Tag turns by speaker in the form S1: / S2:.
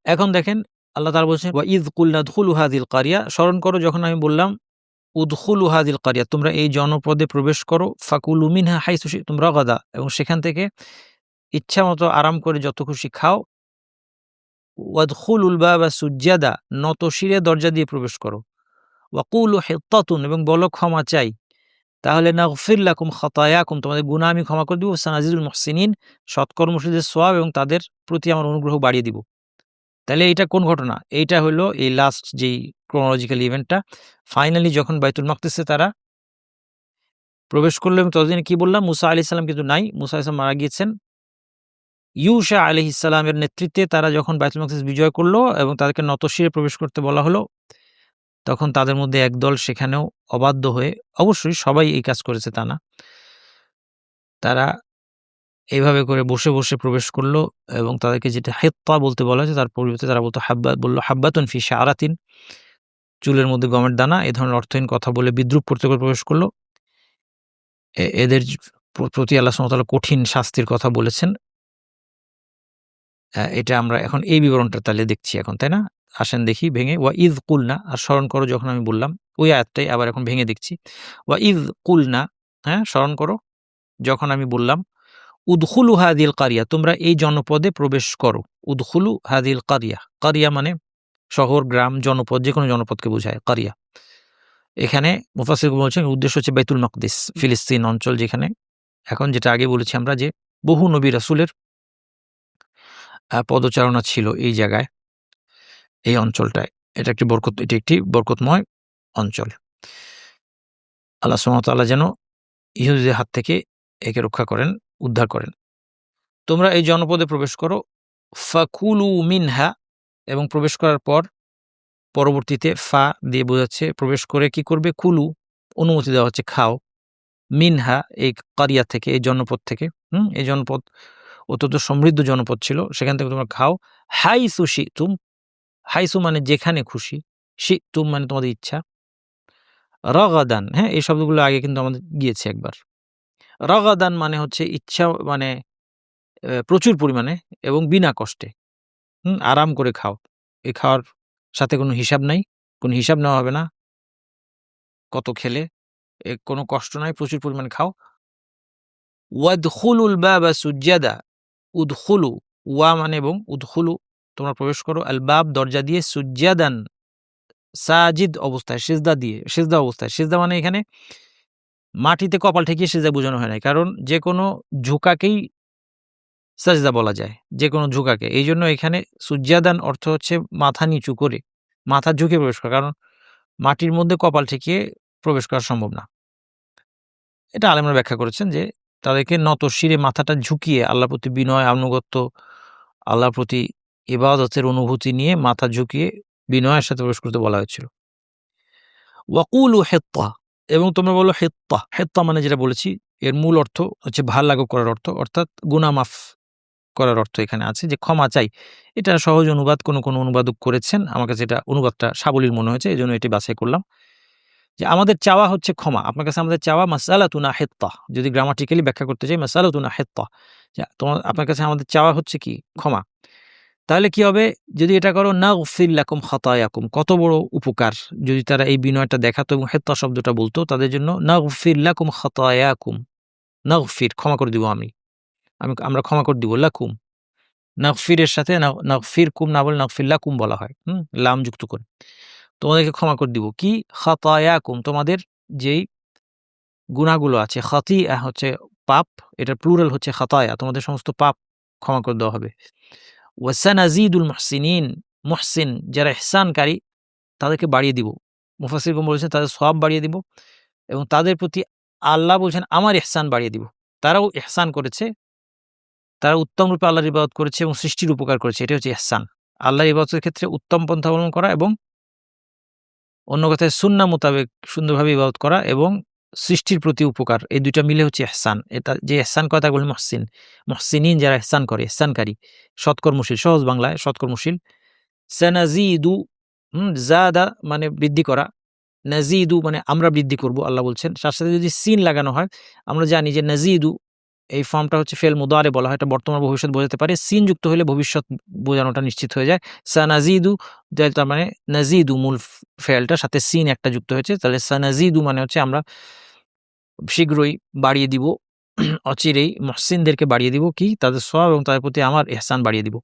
S1: এখন দেখেন আল্লাহ তাআলা বলছেন ওয়া ইয কুলনা উদখুলু হাযিল কারিয়া, স্মরণ করো যখন আমি বললাম উদখুলু হাযিল কারিয়া, তোমরা এই জনপদে প্রবেশ করো, ফাকুলু মিনহা হাইসু শি'তুম রাগাদা, এবং সেখান থেকে ইচ্ছামতো আরাম করে যত খুশি খাও। ওয়াদখুলুল বাবা সুজ্জাদা, নত শিরে দরজা দিয়ে প্রবেশ করো। ওয়াকুলু হিত্তাতুন, এবং বলো ক্ষমা চাই, তাহলে নাগফির লাকুম খাতায়াকুম, তোমাদের গুনাহ আমি ক্ষমা করে দিব। সানাজিদুল মুহসিনিন, সৎকর্মশীলদের সওয়াব এবং তাদের প্রতি আমার অনুগ্রহ বাড়িয়ে দিব। তাহলে এইটা কোন ঘটনা? এইটা হলো এই লাস্ট যেই ক্রোনোলজিক্যাল ইভেন্টটা। ফাইনালি যখন বাইতুল মাকদিসে তারা প্রবেশ করলো, এবং ততদিনে কি বললাম, মুসা আলাইহিস সালাম কিন্তু নাই, মুসা আলাইহিস সালাম মারা গিয়েছেন। ইউশা আলাইহিস সালামের নেতৃত্বে তারা যখন বাইতুল মাকদিস বিজয় করলো এবং তাদেরকে নতশিরে প্রবেশ করতে বলা হলো, তখন তাদের মধ্যে একদল সেখানেও অবাধ্য হয়ে, অবশ্যই সবাই এই কাজ করেছে তা না, তারা এইভাবে করে বসে, বসে প্রবেশ করলো এবং তাদেরকে যেটা হিত্তা বলতে বলা হয়েছে তার পরিবর্তে তারা বলল হাব্বাতুন ফি শাআরাতিন, চুলের মধ্যে গমের দানা, এ ধরনের অর্থহীন কথা বলে বিদ্রূপ করতে করে প্রবেশ করলো। এদের প্রতি আল্লাহ সুবহানাহু ওয়া তাআলা কঠিন শাস্তির কথা বলেছেন। এটা আমরা এখন এই বিবরণটা তাহলে দেখছি এখন, তাই না? আসেন দেখি ভেঙে। ওয়া ইয কুলনা, আর স্মরণ করো যখন আমি বললাম, ওই আয়াতটাই আবার এখন ভেঙে দেখছি। ওয়া ইয কুলনা, হ্যাঁ, স্মরণ করো যখন আমি বললাম উদখুলু হাযিল কারিয়া, তোমরা এই জনপদে প্রবেশ করো। উদখুলু হাযিল কারিয়া, কারিয়া মানে শহর, গ্রাম, জনপদ, যেকোনো জনপদকে বোঝায় কারিয়া। এখানে মুফাসসিরগণ বলছেন উদ্দেশ্য হচ্ছে বাইতুল মাকদিস, ফিলিস্তিন অঞ্চল, যেখানে এখন যেটা আগে বলেছি আমরা যে বহু নবী রাসূলের পদচারণা ছিল এই জায়গায়, এই অঞ্চলটায়। এটি একটি বরকতময় অঞ্চল। আল্লাহ সুবহানাহু ওয়া তাআলা যেন ইহুদীদের হাত থেকে একে রক্ষা করেন, উদ্ধার করেন। তোমরা এই জনপদে প্রবেশ করো, ফাকুলু মিনহা, এবং প্রবেশ করার পর পরবর্তীতে ফা দিয়ে বোঝাচ্ছে প্রবেশ করে কি করবে, কুলু, অনুমতি দেওয়া হচ্ছে খাও, মিনহা, এই কারিয়া থেকে, এই জনপদ থেকে। এই জনপদ অত্যন্ত সমৃদ্ধ জনপদ ছিল, সেখান থেকে তোমরা খাও। হাইসু শি'তুম, হাইসু মানে যেখানে খুশি, শি'তুম মানে তোমাদের ইচ্ছা, রাগাদান, হ্যাঁ, এই শব্দগুলো আগে কিন্তু আমাদের গিয়েছে একবার। রাগাদান মানে হচ্ছে ইচ্ছা, মানে প্রচুর পরিমাণে এবং বিনা কষ্টে, আরাম করে খাও। এই খাওয়ার সাথে কোনো হিসাব নাই, কোনো হিসাব নেওয়া হবে না কত খেলে, কোনো কষ্ট নাই, প্রচুর পরিমাণে খাও। ওয়াদখুলুল বাবা সুজ্জাদা, উদখুলু, ওয়া মানে এবং, উদখুলু তোমরা প্রবেশ করো, আল বাব দরজা দিয়ে, সুজ্জাদান সাজিদ অবস্থায়, সিজদা অবস্থায়। সিজদা মানে এখানে মাটিতে কপাল ঠেকিয়ে সিজদা বোঝানো হয় নাই, কারণ যে কোনো ঝুঁকাকেই সাজদা বলা যায়, যে কোনো ঝুঁকাকে। এইজন্য এখানে সুজ্জাদান অর্থ হচ্ছে মাথা নিচু করে, মাথা ঝুঁকে প্রবেশ করা, কারণ মাটির মধ্যে কপাল ঠেকিয়ে প্রবেশ করা সম্ভব না। এটা আলেমরা ব্যাখ্যা করেছেন যে তাদেরকে নত শিরে মাথাটা ঝুঁকিয়ে আল্লাহর প্রতি বিনয়, আনুগত্য, আল্লাহর প্রতি ইবাদতের অনুভূতি নিয়ে মাথা ঝুঁকিয়ে বিনয়ের সাথে প্রবেশ করতে বলা হয়েছিল। ওয়াকুলু হিত্তা, এবং তোমরা বলো হিত্তা। হিত্তা মানে যেটা বলেছি, এর মূল অর্থ হচ্ছে ভাল লাঘব করার অর্থ, অর্থাৎ গুনাহ মাফ করার অর্থ এখানে আছে, যে ক্ষমা চাই। এটা সহজ অনুবাদ কোনো অনুবাদক করেছেন, আমার কাছে এটা অনুবাদটা সাবলীল মনে হয়েছে, এজন্য এটি বাছাই করলাম। যে আমাদের চাওয়া হচ্ছে ক্ষমা, আপনার কাছে আমাদের চাওয়া মাসআলাতুনা হিত্তা, যদি গ্রামাটিক্যালি ব্যাখ্যা করতে চাই, মাসআলাতুনা হিত্তা, যে আপনার কাছে আমাদের চাওয়া হচ্ছে কি, ক্ষমা। তাহলে কি হবে যদি এটা করো, নাগফির লাকুম খাতায়াকুম, কত বড় উপকার যদি তারা এই বিনয়টা দেখাতো এবং হিত্তা শব্দটা বলতো তাদের জন্য। নাগফির লাকুম খাতায়াকুম, নাগফির ক্ষমা করে দিব আমরা ক্ষমা করে দিব, লাকুম, নাগফিরের সাথে নাগফিরকুম না বলে নাগফির লাকুম বলা হয়, লাম যুক্ত করে। তোমাদেরকে ক্ষমা করে দিব কি, খাতায়াকুম, তোমাদের যেই গুনাহগুলো আছে। খাতিআ হচ্ছে পাপ, এটার প্লুরাল হচ্ছে খাতায়া, তোমাদের সমস্ত পাপ ক্ষমা করে দেওয়া হবে। ওয়াসানাজিদুল মুহসিনিন, মুহসিন যারা ইহসানকারী তাদেরকে বাড়িয়ে দিব। মুফাসসিরগণ বলেছেন তাদের সওয়াব বাড়িয়ে দিব, এবং তাদের প্রতি আল্লাহ বলছেন আমার ইহসান বাড়িয়ে দিব। তারাও ইহসান করেছে, তারা উত্তম রূপে আল্লাহর ইবাদত করেছে এবং সৃষ্টির উপকার করেছে, এটা হচ্ছে ইহসান। আল্লাহর ইবাদতের ক্ষেত্রে উত্তম পন্থা অবলম্বন করা, এবং অন্য কথায় সুন্নাহ মোতাবেক সুন্দরভাবে ইবাদত করা এবং সৃষ্টির প্রতি উপকার, এই দুইটা মিলে হচ্ছে ইহসান। এটা যে ইহসান করে তাকে বলে মুহসিন। মুহসিনিন যারা ইহসান করে, ইহসানকারী, সৎকর্মশীল, সহজ বাংলায় সৎকর্মশীল। সানাজিদু, জাদা মানে বৃদ্ধি করা, নাজিদু মানে আমরা বৃদ্ধি করব, আল্লাহ বলছেন। তার সাথে যদি সিন লাগানো হয়, আমরা জানি যে নাজিদু এই ফর্মটা হচ্ছে ফেল মুদারে বলা হয়, এটা বর্তমান ভবিষ্যৎ বোঝাতে পারে। সিন যুক্ত হলে ভবিষ্যৎ বোঝানোটা নিশ্চিত হয়ে যায়। সানাজিদু তার মানে নাজিদু মূল ফেলটার সাথে সিন একটা যুক্ত হয়েছে, তাহলে সানাজিদু মানে হচ্ছে আমরা শীঘ্রই বাড়িয়ে দিব, অচিরেই মুহসিনদেরকে বাড়িয়ে দিব কি তাদের সওয়াব এবং তাদের প্রতি আমার ইহসান বাড়িয়ে দিব।